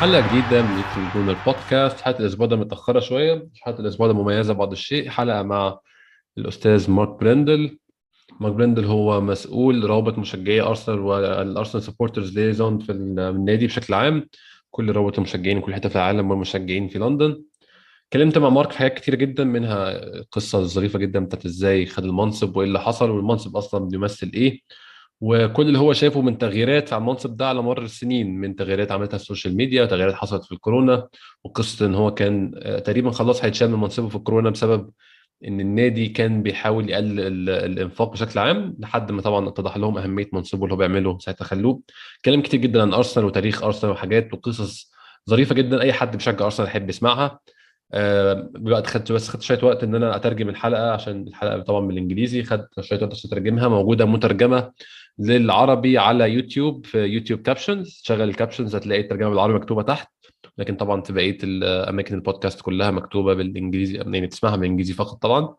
حلقة جديدة من اتكلمنا البودكاست. حلقة الأسبوع ده متأخرة شوية، حلقة الأسبوع ده مميزة بعض الشيء. حلقة مع الأستاذ مارك بريندل. مارك بريندل هو مسؤول روابط مشجعي أرسنال والأرسنال سبورترز ليزون في النادي بشكل عام. كل روابط المشجعين كل حتة في العالم والمشجعين في لندن. اتكلمت مع مارك في حاجات كتيرة جدا، منها قصة ظريفة جدا بتاعت ازاي خد المنصب وايه اللي حصل، والمنصب أصلا بيمثل ايه، وكل اللي هو شايفه من تغييرات على المنصب ده على مر السنين، من تغييرات عملتها السوشيال ميديا وتغييرات حصلت في الكورونا. وقصة ان هو كان تقريبا خلاص هيتشال من منصبه في الكورونا بسبب ان النادي كان بيحاول يقلل الانفاق بشكل عام، لحد ما طبعا اتضح لهم اهمية منصبه اللي هو بيعمله ساعتها خلوه. كلام كتير جدا عن ارسنال وتاريخ ارسنال وحاجات وقصص ظريفة جدا اي حد بيشجع ارسنال يحب يسمعها. بقى خدت شويه وقت ان انا اترجم الحلقه، عشان الحلقه طبعا بالانجليزي، خدت شويه وقت عشان اترجمها. موجوده مترجمه للعربي على يوتيوب، في يوتيوب كابشنز. شغل الكابشنز هتلاقي الترجمه بالعربي مكتوبه تحت، لكن طبعا في بقيه الاماكن البودكاست كلها مكتوبه بالانجليزي، يعني تسمعها بالانجليزي فقط طبعا.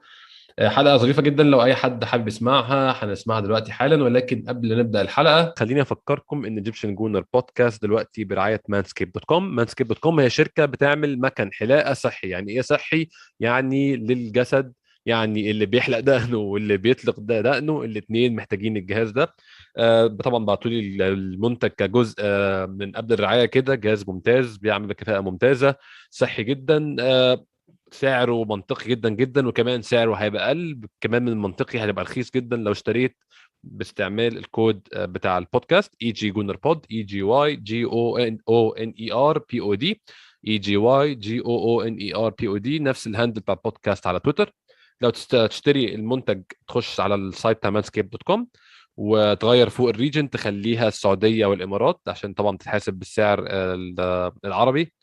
حلقه ظريفه جدا لو اي حد حابب يسمعها، هنسمعها دلوقتي حالا. ولكن قبل ما نبدا الحلقه خليني افكركم ان ايجيبشن جونر بودكاست دلوقتي برعايه مانسكيب دوت كوم. مانسكيب دوت كوم هي شركه بتعمل مكن حلاقه صحي. يعني ايه صحي؟ يعني للجسد، يعني اللي بيحلق دقنه واللي بيطلق دقنه الاثنين محتاجين الجهاز ده. طبعا بعتوا لي المنتج كجزء من قبل الرعايه كده. جهاز ممتاز بيعمل بكفاءه ممتازه، صحي جدا، سعره منطقي جدا جدا، وكمان سعره هيبقى اقل كمان من المنطقي، هيبقى رخيص جدا لو اشتريت باستعمال الكود بتاع البودكاست اي جي جونر بود، اي جي واي جي او ان او ان اي ار بي او دي، اي جي واي جي او او ان اي ار بي او دي، نفس الهاندل بتاع البودكاست على تويتر. لو تشتري المنتج تخش على السايت بتاع مانسكيب دوت كوم وتغير فوق الريجن تخليها السعوديه والامارات، عشان طبعا تتحاسب بالسعر العربي.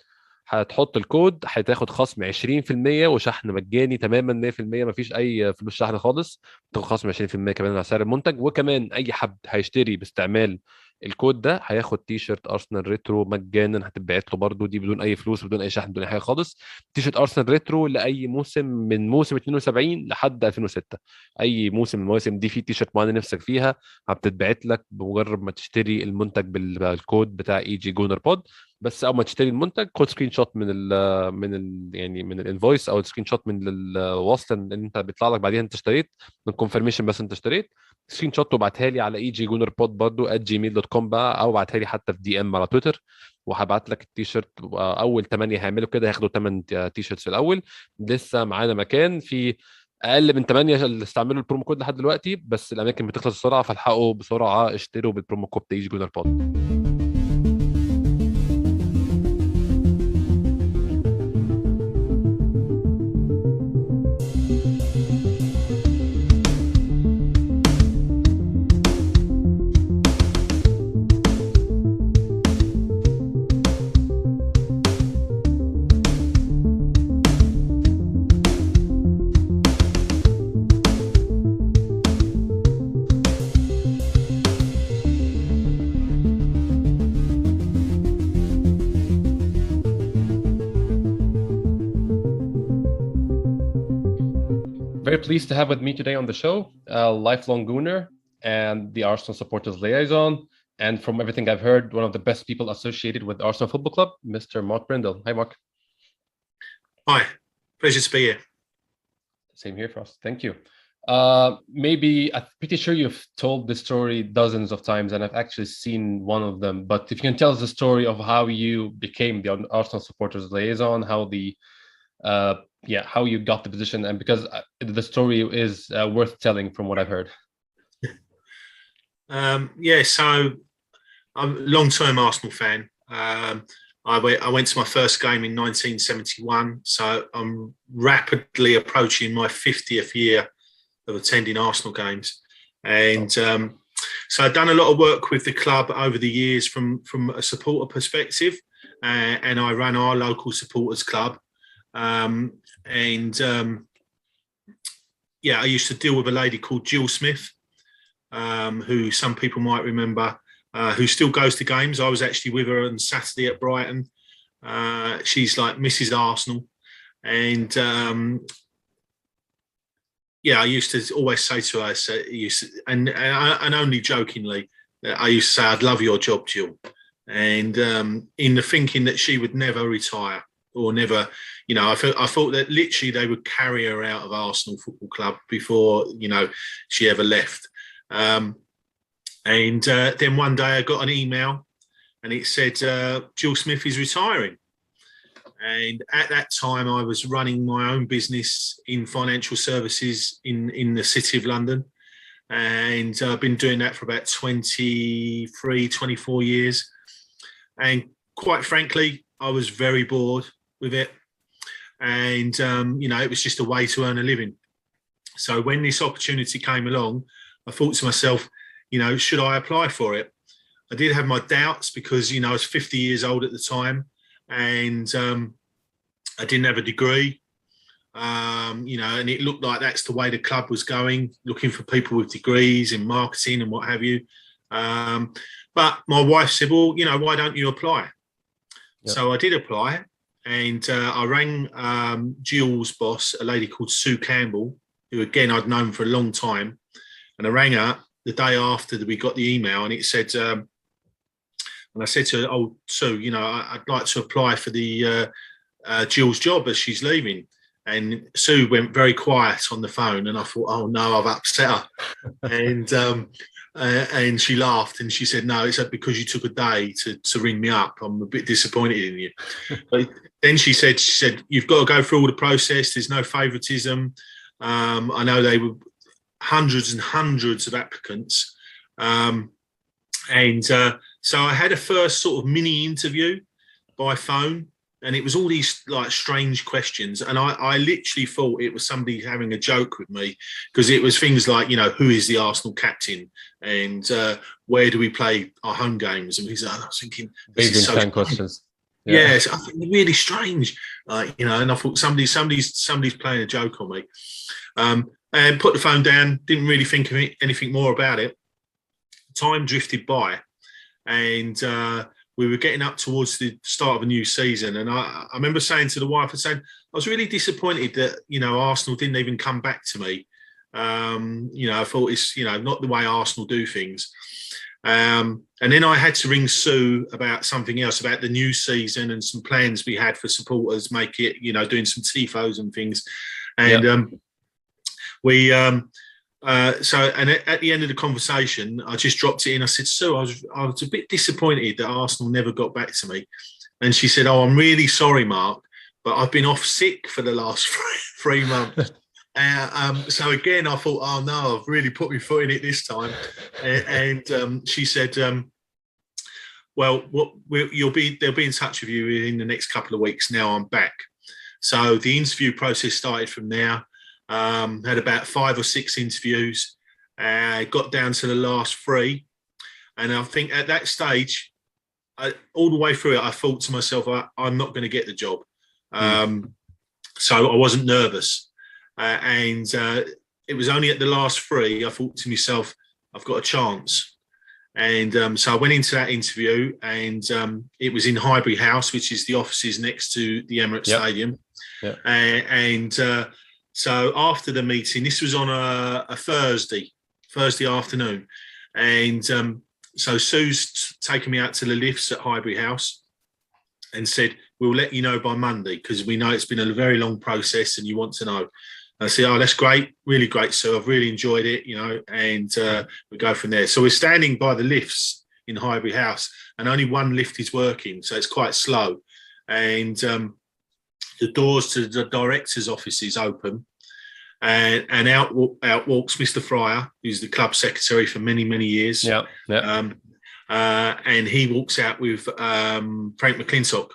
هتحط الكود هتاخد خصم 20% وشحن مجاني تماما 100%، مفيش اي فلوس شحن خالص. تاخد خصم 20% كمان على سعر المنتج. وكمان اي حد هيشتري باستعمال الكود ده هياخد تي شيرت ارسنال ريترو مجانا، هتتبعت له برده دي بدون اي فلوس بدون اي شحن بدون اي حاجه خالص. تي شيرت ارسنال ريترو لاي موسم من موسم 72 لحد 2006. اي موسم من المواسم دي في تي شيرت معينه نفسك فيها هتتبعت لك بمجرد ما تشتري المنتج بالكود بتاع اي جي جونر بود. بس اول ما تشتري المنتج خد سكرين شوت يعني من الانفويس او سكرين شوت من الوصل اللي انت بيطلع لك بعديها انت اشتريت، من كونفirmation بس انت اشتريت. سكرين شوت وابعتها لي على اي جي جونر بود برضه @gmail.com بقى، او ابعتها لي حتى في دي ام على تويتر، وهبعت لك التيشيرت. اول 8 هيعملوا كده هياخدوا 8 تيشيرتس في الاول. لسه معانا مكان في اقل من 8 اللي استعملوا البرومو كود لحد دلوقتي، بس الاماكن بتخلص بسرعه، فالحقوا بسرعه اشتروا بالبرومو كود اي جي جونر بود. Very pleased to have with me today on the show a lifelong Gooner and the Arsenal supporters liaison, and from everything I've heard, one of the best people associated with Arsenal Football Club, Mr. Mark Brindle. Hi, Mark. Hi, pleasure to be here. Same here for us. Thank you. Maybe I'm pretty sure you've told this story dozens of times, and I've actually seen one of them. But if you can tell us the story of how you became the Arsenal supporters liaison, how you got the position, and because the story is worth telling from what I've heard. So I'm a long-term Arsenal fan. I went to my first game in 1971, so I'm rapidly approaching my 50th year of attending Arsenal games. And so I've done a lot of work with the club over the years from a supporter perspective, and I ran our local supporters club. I used to deal with a lady called Jill Smith, who some people might remember, who still goes to games. I was actually with her on Saturday at Brighton. She's like Mrs. Arsenal. And I used to always say to her, and only jokingly, I used to say, I'd love your job, Jill. And in the thinking that she would never retire or never, you know, I thought that literally they would carry her out of Arsenal Football Club before, you know, she ever left. And then one day I got an email and it said, Jill Smith is retiring. And at that time, I was running my own business in financial services in the City of London. And I've been doing that for about 23, 24 years. And quite frankly, I was very bored with it. And, you know, it was just a way to earn a living. So when this opportunity came along, I thought to myself, you know, should I apply for it? I did have my doubts because, you know, I was 50 years old at the time. And I didn't have a degree, you know, and it looked like that's the way the club was going, looking for people with degrees in marketing and what have you. But my wife said, well, you know, why don't you apply? Yep. So I did apply, and I rang Jill's boss, a lady called Sue Campbell, who, again, I'd known for a long time. And I rang her the day after that we got the email, and it said, and I said to her, oh, Sue, you know, I'd like to apply for the Jill's job as she's leaving. And Sue went very quiet on the phone, and I thought, oh no, I've upset her. And she laughed and she said, no, it's because you took a day to ring me up. I'm a bit disappointed in you. But then she said, you've got to go through all the process. There's no favoritism. I know they were hundreds and hundreds of applicants. So I had a first sort of mini interview by phone, and it was all these like strange questions. And I literally thought it was somebody having a joke with me, because it was things like, you know, who is the Arsenal captain, and where do we play our home games? And I was thinking, this is so questions. Yeah. Yes, I think they're really strange. You know, and I thought somebody's playing a joke on me. And put the phone down, didn't really think of anything more about it. Time drifted by, and we were getting up towards the start of a new season. And I remember saying to the wife, I was really disappointed that, you know, Arsenal didn't even come back to me. You know, I thought it's, you know, not the way Arsenal do things. And then I had to ring Sue about something else, about the new season and some plans we had for supporters, make it, you know, doing some tifos and things. And at the end of the conversation, I just dropped it in. I said, Sue, I was a bit disappointed that Arsenal never got back to me. And she said, oh, I'm really sorry, Mark, but I've been off sick for the last 3 months. So again, I thought, oh no, I've really put my foot in it this time. And she said, well, they'll be in touch with you in the next couple of weeks. Now I'm back. So the interview process started from there. Had about 5 or 6 interviews, got down to the last 3. And I think at that stage, all the way through it, I thought to myself, I'm not going to get the job. So I wasn't nervous. And it was only at the last 3, I thought to myself, I've got a chance. And so I went into that interview, and it was in Highbury House, which is the offices next to the Emirates Stadium. Yep. So after the meeting, this was on a Thursday afternoon. And so Sue's taken me out to the lifts at Highbury House and said, we'll let you know by Monday, because we know it's been a very long process and you want to know. And I said, oh, that's great. Really great, Sue. I've really enjoyed it, you know, and we go from there. So we're standing by the lifts in Highbury House, and only one lift is working. So it's quite slow. And the doors to the director's offices open, and out walks Mr. Fryer, who's the club secretary for many, many years. And he walks out with Frank McClintock,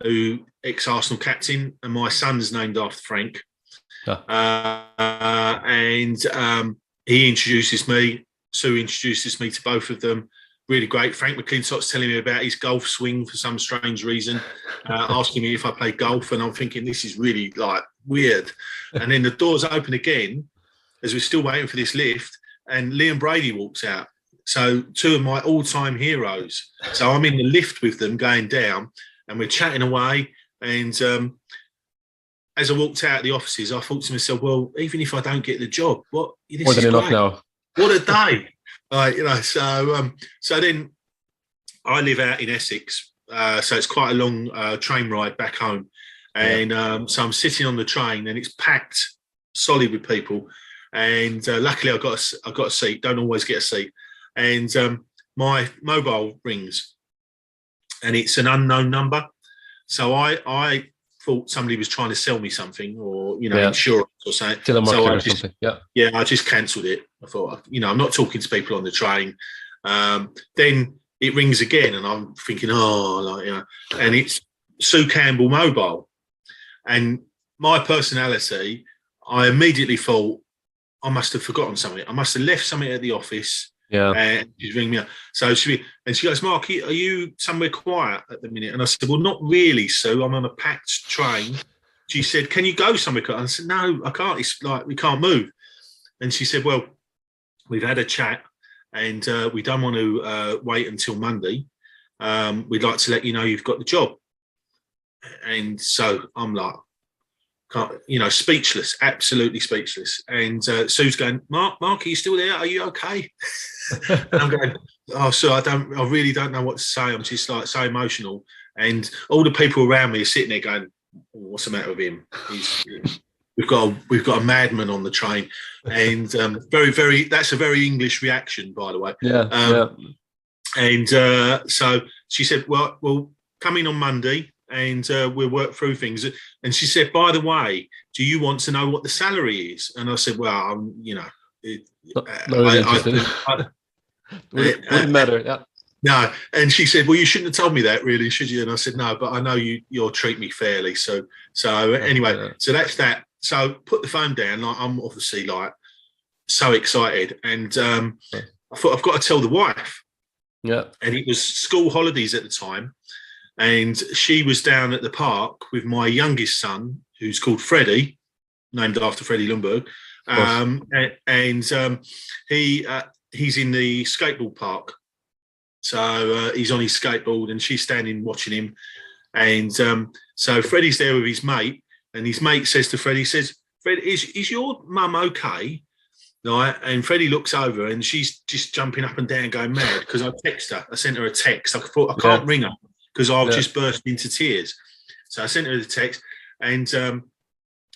who ex-Arsenal captain, and my son's named after Frank. He introduces me. Sue introduces me to both of them. Really great. Frank McClintock's telling me about his golf swing for some strange reason, asking me if I play golf, and I'm thinking this is really like weird. And then the doors open again as we're still waiting for this lift, and Liam Brady walks out. So 2 of my all-time heroes. So I'm in the lift with them going down, and we're chatting away. And as I walked out of the offices, I thought to myself, well, even if I don't get the job, what? This is great. Now. What a day. So then I live out in Essex, so it's quite a long train ride back home, and so I'm sitting on the train, and it's packed solid with people, and luckily I got a seat. Don't always get a seat, and my mobile rings, and it's an unknown number. So I thought somebody was trying to sell me something, or insurance or something. So I just, I just cancelled it. I thought, I'm not talking to people on the train. Then it rings again, and I'm thinking, and it's Sue Campbell Mobile. And my personality, I immediately thought, I must have forgotten something. I must have left something at the office. Yeah. And she's ringing me up. So she goes, Mark, are you somewhere quiet at the minute? And I said, well, not really, Sue. I'm on a packed train. She said, can you go somewhere quiet? I said, no, I can't. It's like, we can't move. And she said, well, we've had a chat, and we don't want to wait until Monday. We'd like to let you know you've got the job. And so I'm like, speechless, absolutely speechless. And Sue's going, Mark, are you still there? Are you okay? And I'm going, oh, so I really don't know what to say. I'm just like so emotional. And all the people around me are sitting there going, what's the matter with him? We've got a madman on the train. And very, very, that's a very English reaction, by the way. Yeah. And so she said, well, come in on Monday, and we'll work through things. And she said, by the way, do you want to know what the salary is? And I said, well, wouldn't matter. Yeah. No. And she said, well, you shouldn't have told me that, really, should you? And I said, no, but I know you'll treat me fairly. So anyway, so that's that. So put the phone down. I'm obviously like so excited, and I thought, I've got to tell the wife. Yeah. And it was school holidays at the time. And she was down at the park with my youngest son, who's called Freddie, named after Freddie Lundberg. He's in the skateboard park. So he's on his skateboard, and she's standing watching him. And so Freddie's there with his mate, and his mate says to Freddie, Fred, is your mum okay? Right? And Freddie looks over, and she's just jumping up and down, going mad, because I sent her a text. I thought, I can't ring her, because I'll just burst into tears. So I sent her the text, and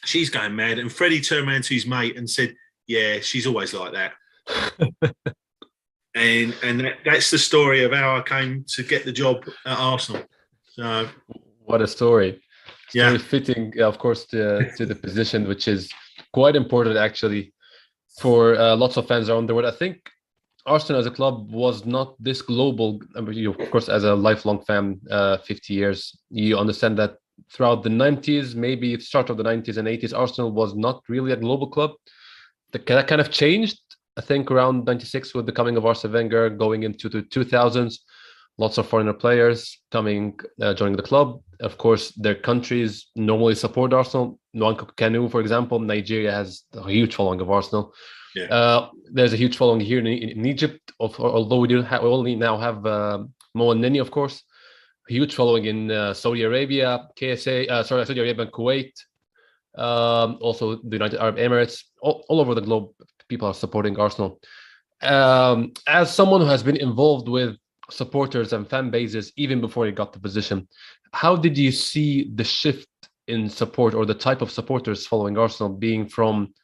she's going mad. And Freddie turned around to his mate and said, yeah, she's always like that. and that's the story of how I came to get the job at Arsenal. So, what a story. Yeah. Fitting, of course, to the position, which is quite important, actually, for lots of fans around the world. I think Arsenal as a club was not this global. I mean, you, of course, as a lifelong fan, 50 years, you understand that throughout the 90s, maybe start of the 90s and 80s, Arsenal was not really a global club. That kind of changed, I think, around 96 with the coming of Arsene Wenger, going into the 2000s. Lots of foreigner players joining the club. Of course, their countries normally support Arsenal. Nwankwo Kanu, for example, Nigeria has a huge following of Arsenal. Yeah. There's a huge following here in Egypt, although we only now have Mo and Nini, of course. A huge following in Saudi Arabia, Saudi Arabia and Kuwait. Also the United Arab Emirates. All over the globe, people are supporting Arsenal. As someone who has been involved with supporters and fan bases even before he got the position, how did you see the shift in support, or the type of supporters following Arsenal, being from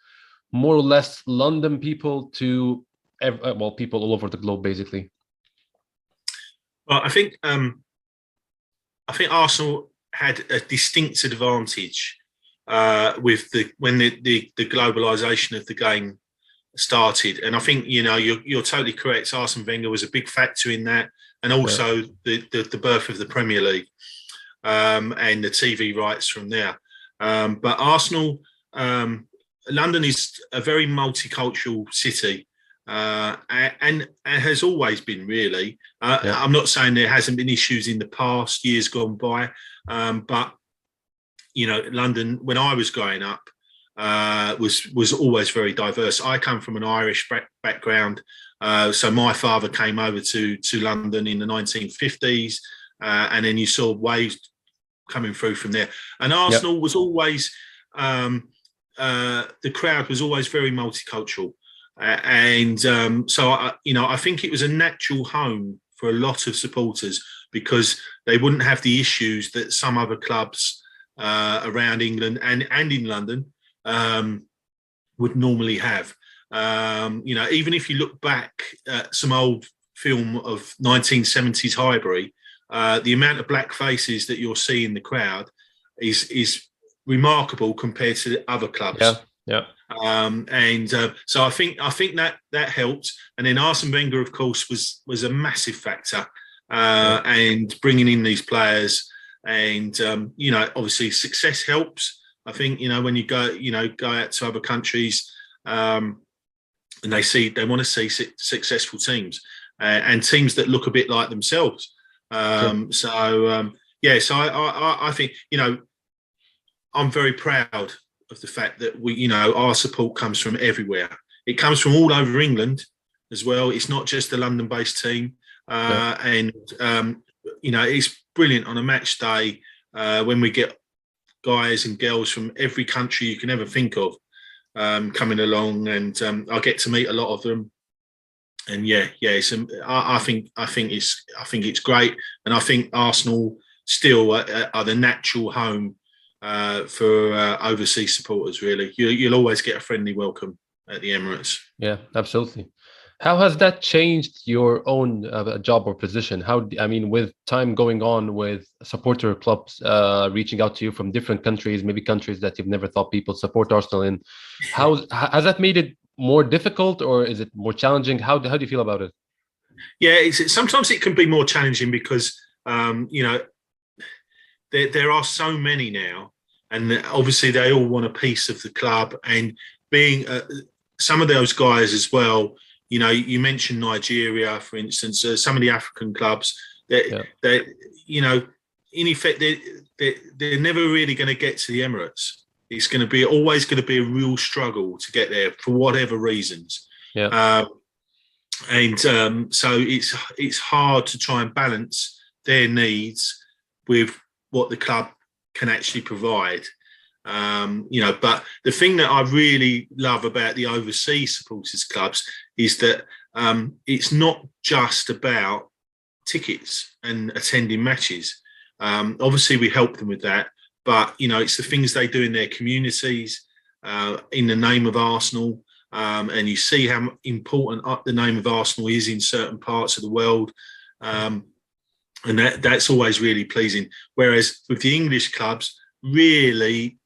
more or less London people to people all over the globe, basically? Well, I think Arsenal had a distinct advantage with when the globalization of the game started, and I think you're totally correct. Arsene Wenger was a big factor in that, and also the birth of the Premier League and the TV rights from there. But Arsenal, London is a very multicultural city, and has always been, really. I'm not saying there hasn't been issues in the past, years gone by, but London, when I was growing up, was always very diverse. I come from an Irish background, so my father came over to London in the 1950s, and then you saw waves coming through from there. And Arsenal was always, the crowd was always very multicultural. I think it was a natural home for a lot of supporters because they wouldn't have the issues that some other clubs around England and in London would normally have. Even if you look back at some old film of 1970s Highbury, the amount of black faces that you'll see in the crowd is remarkable compared to the other clubs. Yeah. So I think that helped. And then Arsene Wenger, of course, was a massive factor, and bringing in these players. And obviously success helps. I think when you go out to other countries, and they want to see successful teams and teams that look a bit like themselves. So I think I'm very proud of the fact that our support comes from everywhere. It comes from all over England as well. It's not just a London-based team, it's brilliant on a match day when we get guys and girls from every country you can ever think of coming along, and I get to meet a lot of them. And I think it's great, and I think Arsenal still are the natural home for overseas supporters. Really, you'll always get a friendly welcome at the Emirates. Yeah, absolutely. How has that changed your own job or position? With time going on, with supporter clubs reaching out to you from different countries, maybe countries that you've never thought people support Arsenal in, has that made it more difficult, or is it more challenging? How do you feel about it? Yeah, sometimes it can be more challenging because there are so many now, and obviously they all want a piece of the club. And being some of those guys as well. You mentioned Nigeria, for instance. Some of the African clubs, in effect, they're never really going to get to the Emirates. It's always going to be a real struggle to get there for whatever reasons. Yeah. So it's hard to try and balance their needs with what the club can actually provide. But the thing that I really love about the overseas supporters clubs is that it's not just about tickets and attending matches. Obviously, we help them with that, but it's the things they do in their communities in the name of Arsenal, and you see how important the name of Arsenal is in certain parts of the world, and that's always really pleasing. Whereas with the English clubs, really,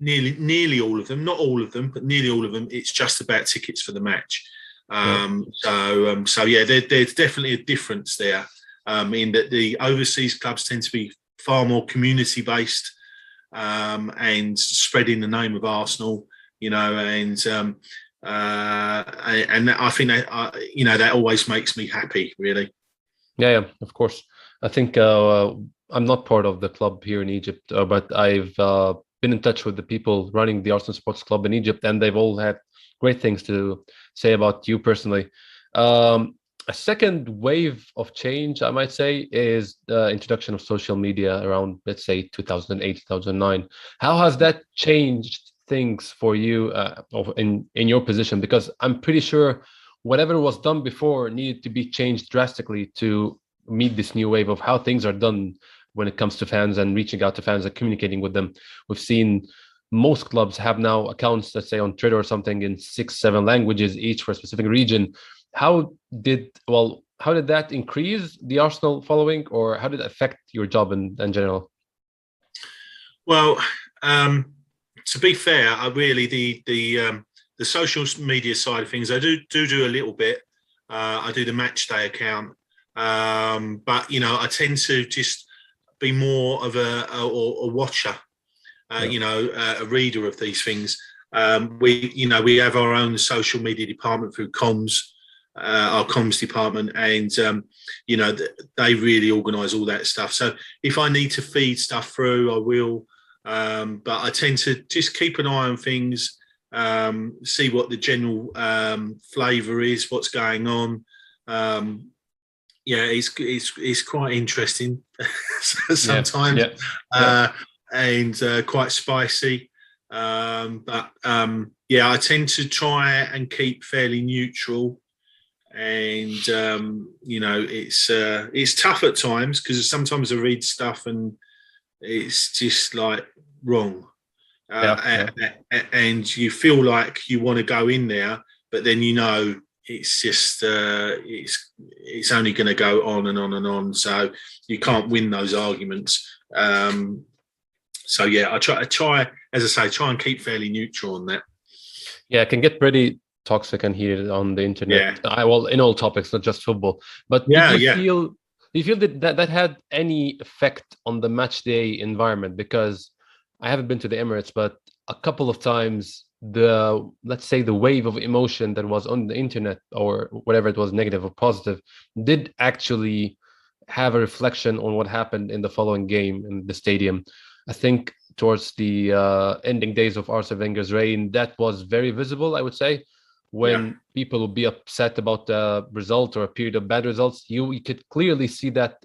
nearly all of them, not all of them, but nearly all of them, it's just about tickets for the match. There's definitely a difference there, in that the overseas clubs tend to be far more community based, and spreading the name of Arsenal, and I think that always makes me happy, really. Yeah, of course. I think I'm not part of the club here in Egypt, but I've been in touch with the people running the Arsenal Sports Club in Egypt, and they've all had great things to say about you personally. A second wave of change, I might say, is the introduction of social media around, let's say, 2008, 2009. How has that changed things for you in your position? Because I'm pretty sure whatever was done before needed to be changed drastically to meet this new wave of how things are done when it comes to fans and reaching out to fans and communicating with them. We've seen most clubs have now accounts, let's say on Twitter or something, in 6-7 languages each for a specific region. How did that increase the Arsenal following, or how did it affect your job in general? Well, to be fair, I really the social media side of things, I do a little bit. I do the match day account, but I tend to just be more of a watcher, a reader of these things. We have our own social media department through comms, our comms department, and they really organise all that stuff. So if I need to feed stuff through, I will. But I tend to just keep an eye on things, see what the general flavour is, what's going on. It's quite interesting sometimes, and quite spicy. Yeah, I tend to try and keep fairly neutral. And it's tough at times because sometimes I read stuff and it's just like wrong. And you feel like you want to go in there, but then it's just it's only going to go on and on and on. So you can't win those arguments. So yeah, I try, as I say, try and keep fairly neutral on that. Yeah, it can get pretty toxic and heated on the internet. Yeah. Well, in all topics, not just football. But do you feel that had any effect on the match day environment? Because I haven't been to the Emirates, but a couple of times let's say the wave of emotion that was on the internet or whatever it was, negative or positive, did actually have a reflection on what happened in the following game in the stadium. I think towards the ending days of Arsene Wenger's reign, that was very visible, I would say, when people would be upset about the result or a period of bad results. You could clearly see that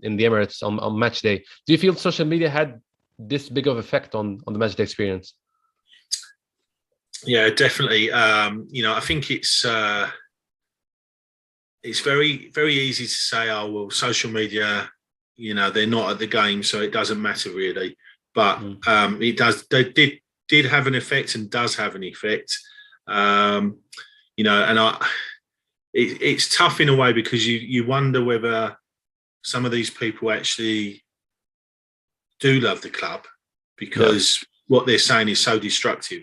in the Emirates on match day. Do you feel social media had this big of effect on the match day experience? Yeah, definitely. I think it's very, very easy to say, oh, well, social media, they're not at the game, so it doesn't matter really. But it does. They did have an effect and does have an effect. It's tough in a way because you wonder whether some of these people actually do love the club because what they're saying is so destructive.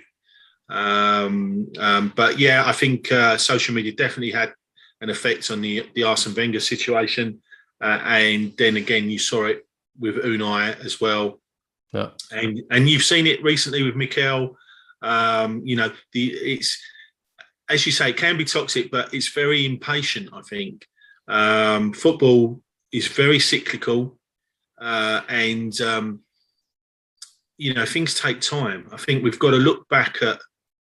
But yeah, I think social media definitely had an effect on the Arsene Wenger situation, and then again you saw it with Unai as well. Yeah, and you've seen it recently with Mikel. It's, as you say, it can be toxic, but it's very impatient. I think football is very cyclical, and things take time. I think we've got to look back at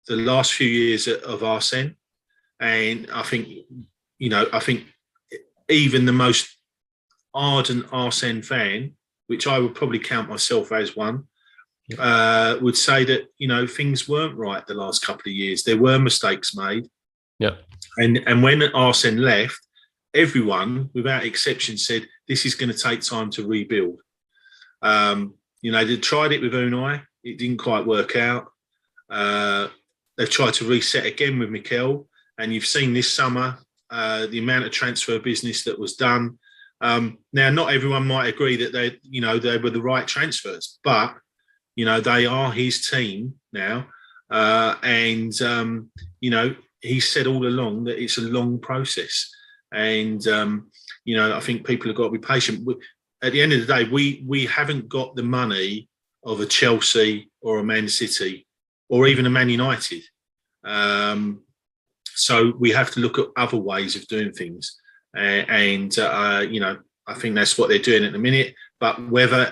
the last few years of Arsene, and I think even the most ardent Arsene fan, which I would probably count myself as one, would say that things weren't right the last couple of years. There were mistakes made. Yeah, and when Arsene left, everyone, without exception, said this is going to take time to rebuild. They tried it with Unai. It didn't quite work out. They've tried to reset again with Mikel, and you've seen this summer the amount of transfer business that was done. Now, not everyone might agree that they were the right transfers, but they are his team now, and he said all along that it's a long process, and I think people have got to be patient. At the end of the day, we haven't got the money of a Chelsea or a Man City or even a Man United. So we have to look at other ways of doing things. I think that's what they're doing at the minute. But whether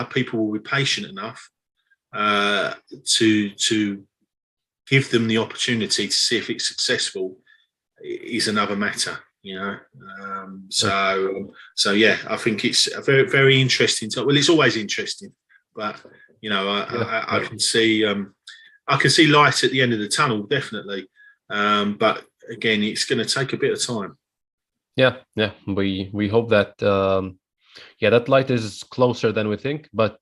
people will be patient enough to give them the opportunity to see if it's successful is another matter. So yeah, I think it's a very, very interesting. Well, it's always interesting, but I can see light at the end of the tunnel, definitely. But again, it's going to take a bit of time. Yeah. We hope that that light is closer than we think. But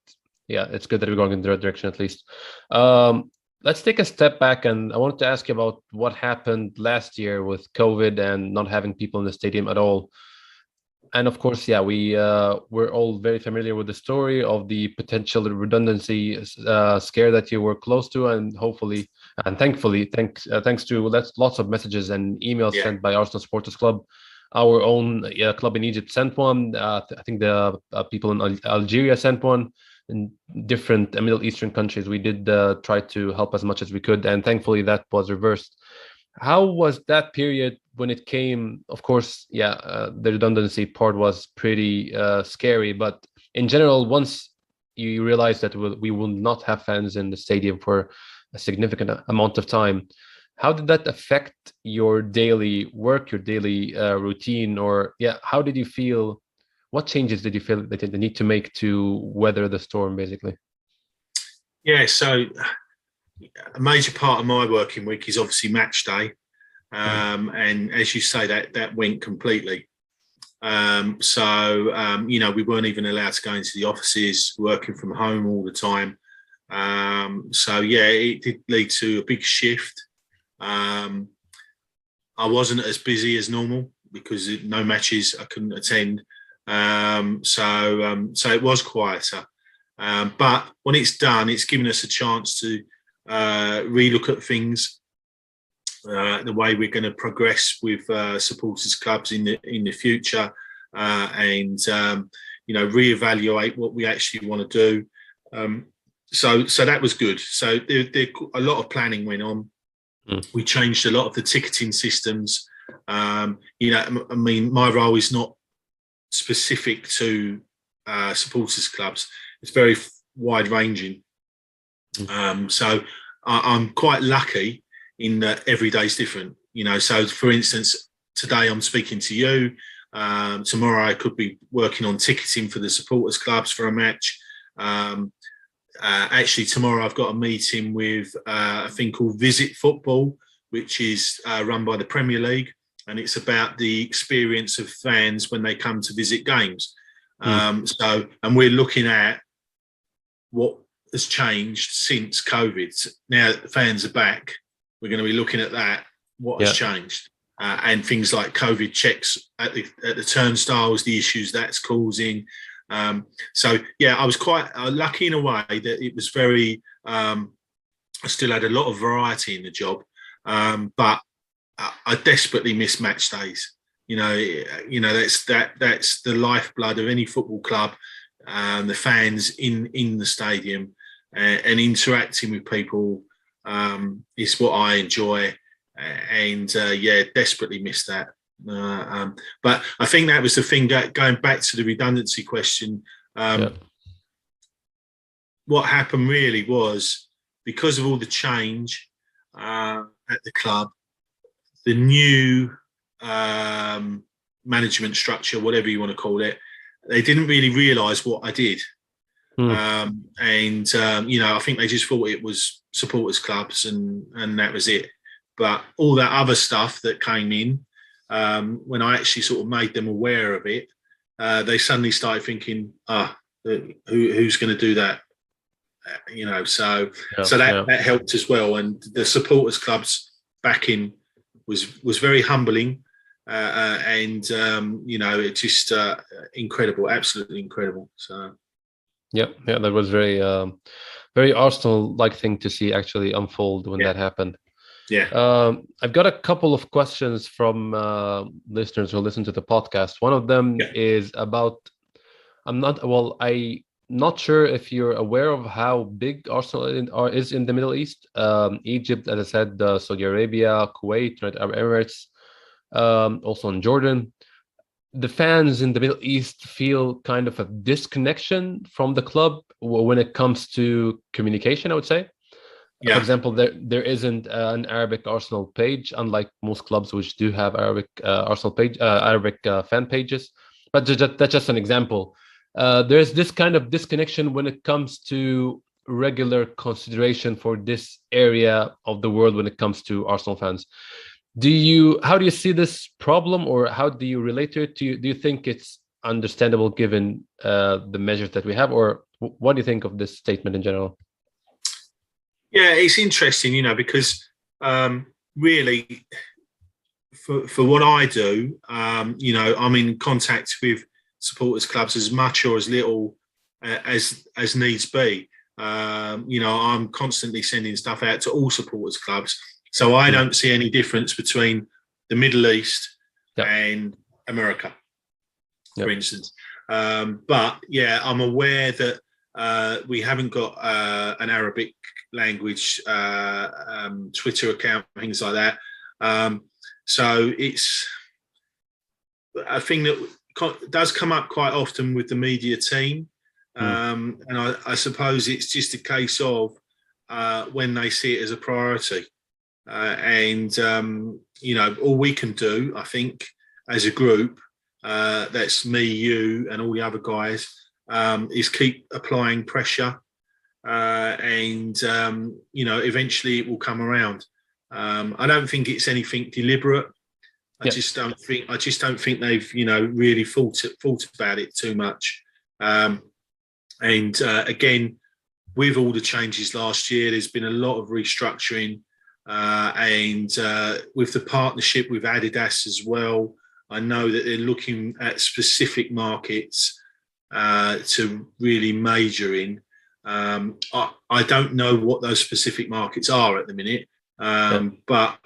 yeah, it's good that we're going in the right direction at least. Let's take a step back, and I wanted to ask you about what happened last year with COVID and not having people in the stadium at all. And of course, we're all very familiar with the story of the potential redundancy scare that you were close to, and hopefully and thankfully, thanks to lots of messages and emails sent by Arsenal Supporters Club. Our own club in Egypt sent one. I think the people in Algeria sent one. In different Middle Eastern countries, we did try to help as much as we could, and thankfully that was reversed. How was that period when it came? Of course, the redundancy part was pretty scary, but in general, once you realize that we will not have fans in the stadium for a significant amount of time, how did that affect your daily work, your daily routine, or how did you feel? What changes did you feel that you need to make to weather the storm, basically? Yeah, so a major part of my working week is obviously match day. And as you say, that went completely. We weren't even allowed to go into the offices, working from home all the time. It did lead to a big shift. I wasn't as busy as normal because no matches I couldn't attend. So it was quieter. But when it's done, it's given us a chance to relook at things, the way we're going to progress with supporters clubs in the future, and reevaluate what we actually want to do. So that was good. So a lot of planning went on. We changed a lot of the ticketing systems. My role is not specific to supporters clubs. It's very wide ranging. So I'm quite lucky in that every day is different. So for instance, today I'm speaking to you. Tomorrow I could be working on ticketing for the supporters clubs for a match. Actually, tomorrow I've got a meeting with a thing called Visit Football, which is run by the Premier League, and it's about the experience of fans when they come to visit games. And we're looking at what has changed since COVID. Now that the fans are back, we're going to be looking at that, what has changed, and things like COVID checks at the turnstiles, the issues that's causing. I was quite lucky in a way that it was very. I still had a lot of variety in the job, but I desperately miss match days. That's the lifeblood of any football club. The fans in the stadium and interacting with people is what I enjoy, and desperately miss that. But I think that was the thing, going back to the redundancy question. What happened really was, because of all the change at the club, the new management structure, whatever you want to call it, they didn't really realise what I did. I think they just thought it was supporters clubs and that was it. But all that other stuff that came in, when I actually sort of made them aware of it, they suddenly started thinking, who's going to do that? That helped as well. And the supporters clubs backing was very humbling, it just incredible, absolutely incredible. So that was very very Arsenal-like thing to see actually unfold when that happened. I've got a couple of questions from listeners who listen to the podcast. One of them is about, I'm not sure if you're aware of how big Arsenal is in the Middle East. Egypt, as I said, Saudi Arabia, Kuwait, United Arab Emirates, also in Jordan. The fans in the Middle East feel kind of a disconnection from the club when it comes to communication, I would say. For example, there isn't an Arabic Arsenal page, unlike most clubs which do have Arabic Arsenal page, Arabic fan pages. But that's just an example. There's this kind of disconnection when it comes to regular consideration for this area of the world when it comes to Arsenal fans. How do you see this problem, or how do you relate to it? Do you think it's understandable given the measures that we have, or what do you think of this statement in general? Yeah, it's interesting, because really, for what I do, I'm in contact with supporters clubs as much or as little as needs be. I'm constantly sending stuff out to all supporters clubs, so I don't see any difference between the Middle East and America, for instance. But I'm aware that we haven't got an Arabic language Twitter account, things like that. So it's a thing that does come up quite often with the media team. And I suppose it's just a case of when they see it as a priority. All we can do, I think, as a group, that's me, you, and all the other guys, is keep applying pressure and eventually it will come around. I don't think it's anything deliberate. I just don't think they've really thought about it too much. Again, with all the changes last year, there's been a lot of restructuring, and with the partnership with Adidas as well, I know that they're looking at specific markets to really major in. I don't know what those specific markets are at the minute, but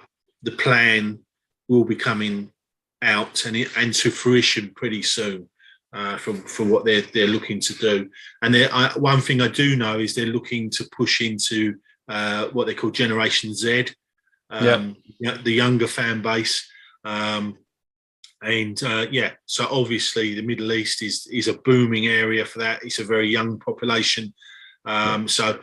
the plan will be coming out and to fruition pretty soon. From what they're looking to do, and one thing I do know is they're looking to push into what they call Generation Z, the younger fan base, so obviously the Middle East is a booming area for that. It's a very young population, so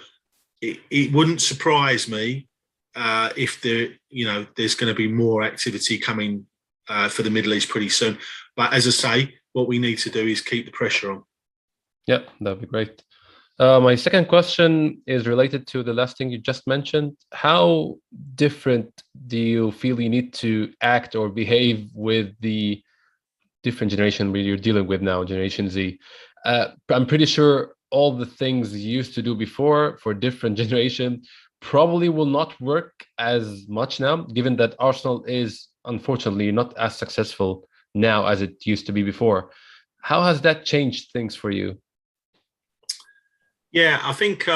it wouldn't surprise me if there's going to be more activity coming for the Middle East pretty soon. But as I say, what we need to do is keep the pressure on. Yeah, that'd be great. My second question is related to the last thing you just mentioned. How different do you feel you need to act or behave with the different generation you're dealing with now, Generation Z? I'm pretty sure all the things you used to do before for different generation probably will not work as much now, given that Arsenal is unfortunately not as successful now as it used to be before. How has that changed things for you? Yeah, I think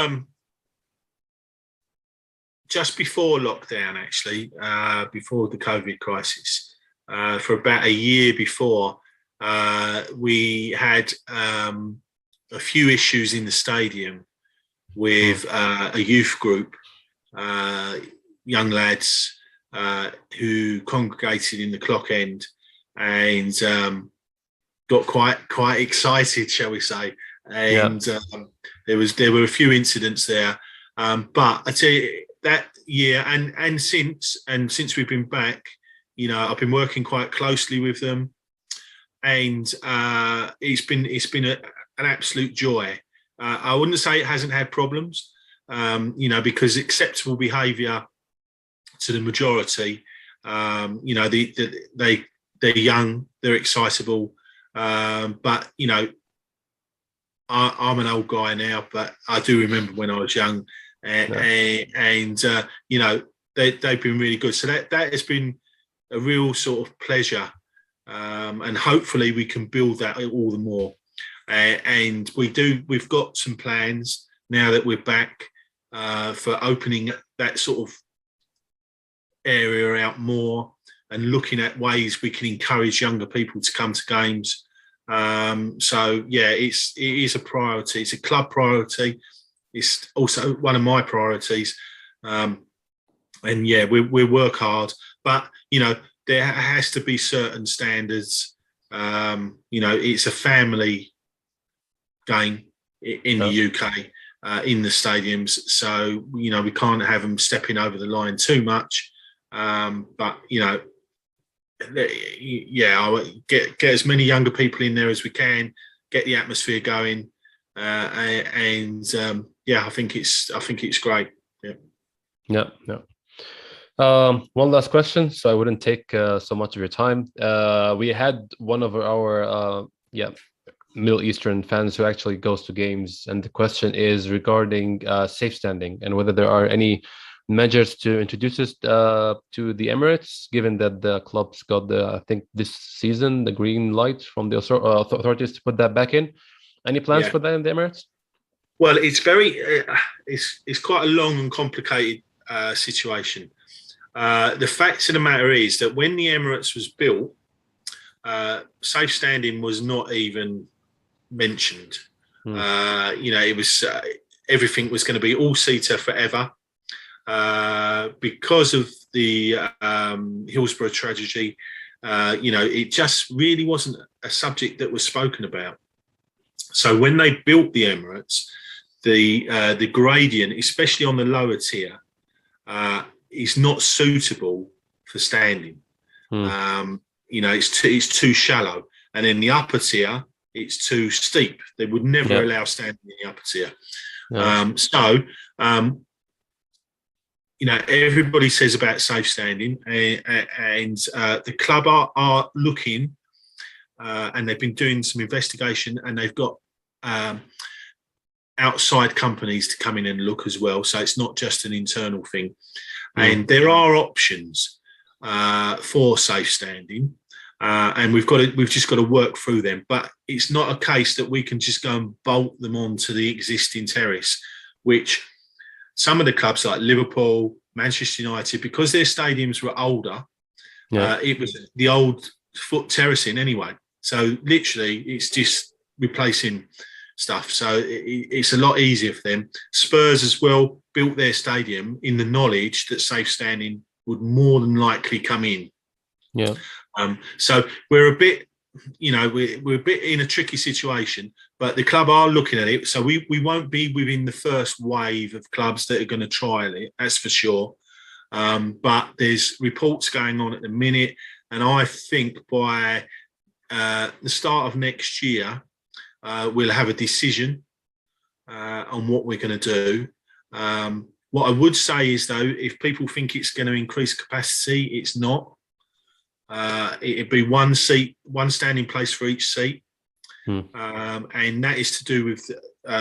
just before lockdown, actually, before the COVID crisis, for about a year before, we had a few issues in the stadium with a youth group, young lads who congregated in the clock end and got quite excited, shall we say? And there were a few incidents there, but I tell you that year and since we've been back, I've been working quite closely with them, and it's been an absolute joy. I wouldn't say it hasn't had problems, because acceptable behaviour to the majority, they're young, they're excitable, but I'm an old guy now, but I do remember when I was young, and they've been really good. So that has been a real sort of pleasure, and hopefully we can build that all the more. And we've got some plans now that we're back for opening that sort of area out more and looking at ways we can encourage younger people to come to games. So yeah, it is a priority. It's a club priority. It's also one of my priorities. And yeah, we work hard, but there has to be certain standards. It's a family game in the UK, in the stadiums, so we can't have them stepping over the line too much. But I get as many younger people in there as we can, get the atmosphere going, and I think it's great. Yeah. One last question, so I wouldn't take so much of your time. We had one of our Middle Eastern fans who actually goes to games, and the question is regarding safe standing and whether there are any measures to introduce this to the Emirates, given that the clubs got I think this season, the green light from the authorities to put that back in. Any plans for that in the Emirates? Well, it's it's quite a long and complicated situation. The fact of the matter is that when the Emirates was built, safe standing was not even mentioned. It was everything was going to be all-seater forever. Because of the Hillsborough tragedy, it just really wasn't a subject that was spoken about. So when they built the Emirates, the gradient, especially on the lower tier, is not suitable for standing. It's too shallow, and in the upper tier, it's too steep. They would never allow standing in the upper tier. Yeah. Everybody says about safe standing, and the club are looking, and they've been doing some investigation, and they've got outside companies to come in and look as well. So it's not just an internal thing. And there are options for safe standing, and we've just got to work through them. But it's not a case that we can just go and bolt them onto the existing terrace, which some of the clubs like Liverpool, Manchester United, because their stadiums were older, it was the old foot terracing anyway. So literally, it's just replacing stuff. So it's a lot easier for them. Spurs as well built their stadium in the knowledge that safe standing would more than likely come in. Yeah. So we're a bit, we're a bit in a tricky situation, but the club are looking at it. So we won't be within the first wave of clubs that are going to trial it, that's for sure. But there's reports going on at the minute, and I think by the start of next year, we'll have a decision on what we're going to do. What I would say is, though, if people think it's going to increase capacity, it's not. It'd be one standing place for each seat. And that is to do with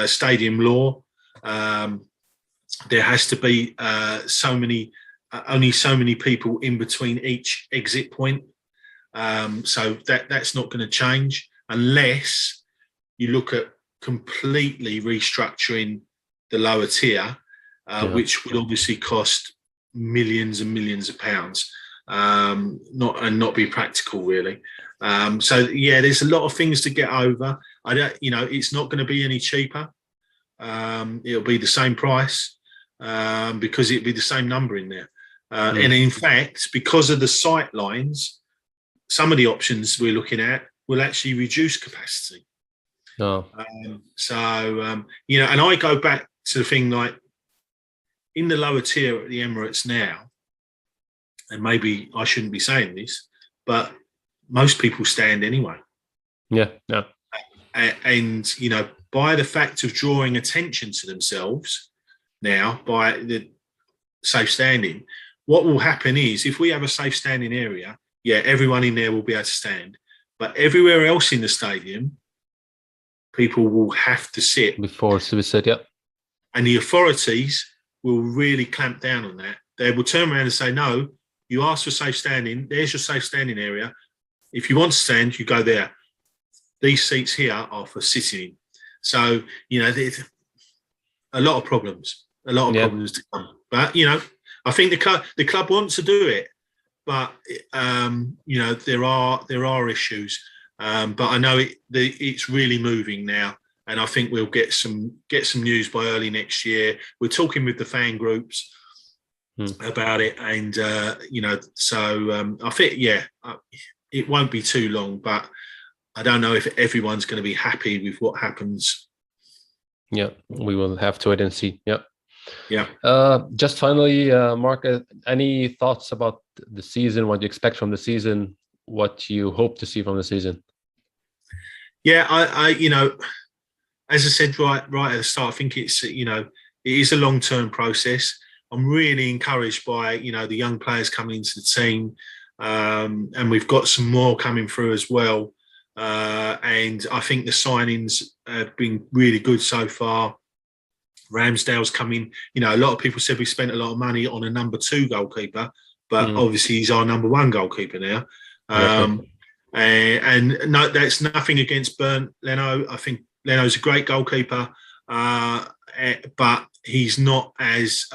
stadium law. There has to be only so many people in between each exit point. So that's not going to change unless you look at completely restructuring the lower tier, which would obviously cost millions and millions of pounds, not be practical really. There's a lot of things to get over. It's not going to be any cheaper. It'll be the same price because it'll be the same number in there. And in fact, because of the sight lines, some of the options we're looking at will actually reduce capacity. And I go back to the thing like in the lower tier at the Emirates now, and maybe I shouldn't be saying this, but most people stand anyway. Yeah. And by the fact of drawing attention to themselves now by the safe standing, what will happen is if we have a safe standing area, everyone in there will be able to stand. But everywhere else in the stadium, people will have to sit. Before to sit, yeah. And the authorities will really clamp down on that. They will turn around and say, no, you asked for safe standing. There's your safe standing area. If you want to stand, you go there. These seats here are for sitting. So, there's a lot of problems. Problems to come. But, I think the club wants to do it. But, there are issues. But I know it's really moving now. And I think we'll get some news by early next year. We're talking with the fan groups about it. And, I think, it won't be too long, but I don't know if everyone's going to be happy with what happens. Yeah, we will have to wait and see. Yeah. Yeah. Just finally, Mark, any thoughts about the season, what you expect from the season, what you hope to see from the season? Yeah, I as I said right at the start, I think it's, it is a long-term process. I'm really encouraged by, the young players coming into the team. And we've got some more coming through as well. And I think the signings have been really good so far. Ramsdale's coming. A lot of people said we spent a lot of money on a number 2 goalkeeper, but obviously he's our number 1 goalkeeper now. And no, that's nothing against Leno. I think Leno's a great goalkeeper, but he's not as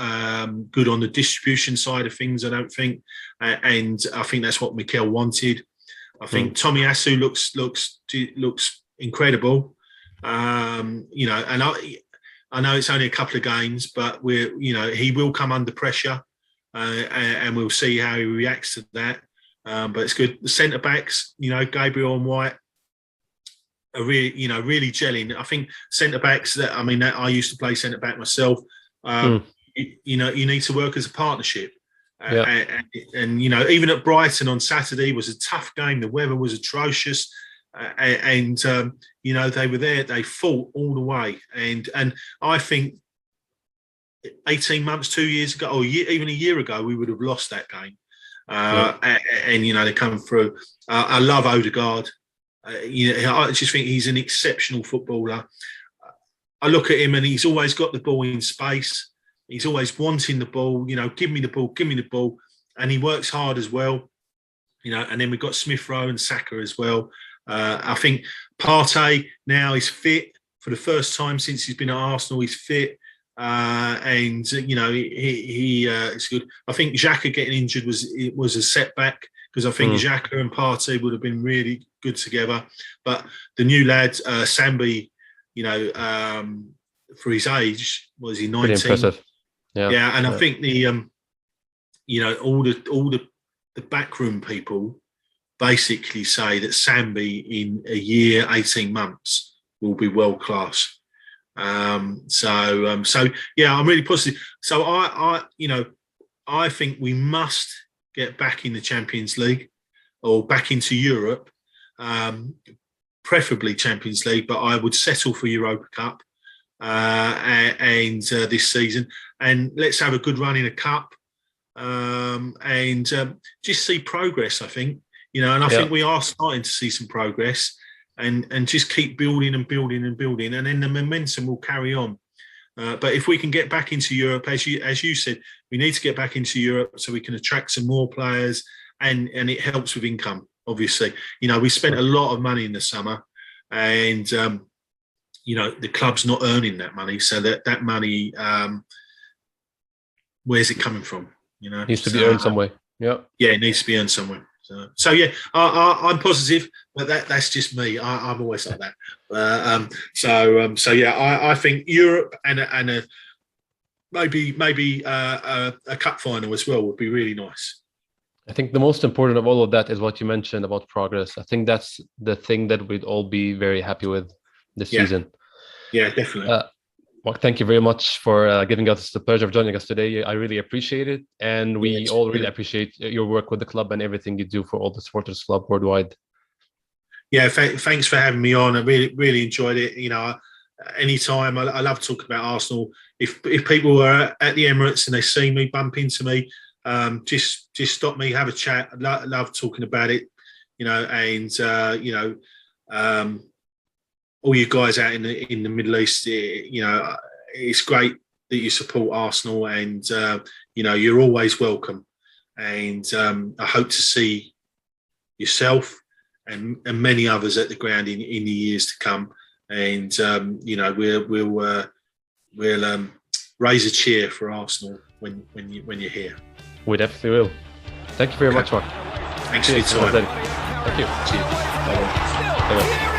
good on the distribution side of things, I don't think. And I think that's what Mikel wanted. I think Tomiyasu looks incredible. And I know it's only a couple of games, but he will come under pressure, and we'll see how he reacts to that. But it's good. The centre backs, Gabriel and White are really gelling. I think centre backs that I used to play centre back myself. You need to work as a partnership. And even at Brighton on Saturday was a tough game. The weather was atrocious. and you know, they were there. They fought all the way, and I think 18 months, 2 years ago, or even a year ago, we would have lost that game. And you know, they come through. I love Odegaard. You know, I just think he's an exceptional footballer. I look at him and he's always got the ball in space. He's always wanting the ball. You know, give me the ball, and he works hard as well. You know, and then we've got Smith Rowe and Saka as well. I think Partey now is fit for the first time since he's been at Arsenal. He's fit. And you know, he is good. I think Xhaka getting injured was a setback, because I think Xhaka and Partey would have been really good together. But the new lad, Sambi, you know, for his age, was he 19? Pretty impressive. Yeah, and I think the you know, all the backroom people basically say that Sambi in a year, 18 months will be world class. So yeah, I'm really positive. So I think we must get back in the Champions League, or back into Europe, preferably Champions League, but I would settle for Europa Cup and this season, and let's have a good run in a cup, and just see progress. I think, you know, and I think we are starting to see some progress. And just keep building and building and building, and then the momentum will carry on. But if we can get back into Europe, as you said, we need to get back into Europe so we can attract some more players, and it helps with income, obviously. You know, we spent a lot of money in the summer, and you know, the club's not earning that money, so that money, where's it coming from? You know, needs to be earned some way. Yeah, it needs to be earned somewhere. So yeah, I'm positive, but that's just me. I'm always like that. So yeah, I think Europe and maybe a cup final as well would be really nice. I think the most important of all of that is what you mentioned about progress. I think that's the thing that we'd all be very happy with this season. Yeah, definitely. Mark, thank you very much for giving us the pleasure of joining us today. I really appreciate it. And we all really appreciate your work with the club and everything you do for all the supporters club worldwide. Yeah, thanks for having me on. I really enjoyed it. You know, anytime, I love talking about Arsenal. If people are at the Emirates and they see me, bump into me, just stop me, have a chat. I love talking about it, you know, and, you know, all you guys out in the Middle East, you know, it's great that you support Arsenal, and you know, you're always welcome. And I hope to see yourself and many others at the ground in the years to come. And you know, we'll raise a cheer for Arsenal when you're here. We definitely will. Thank you very much, Mark. Thanks for your time. Thank you. Cheers. Bye-bye. Bye-bye.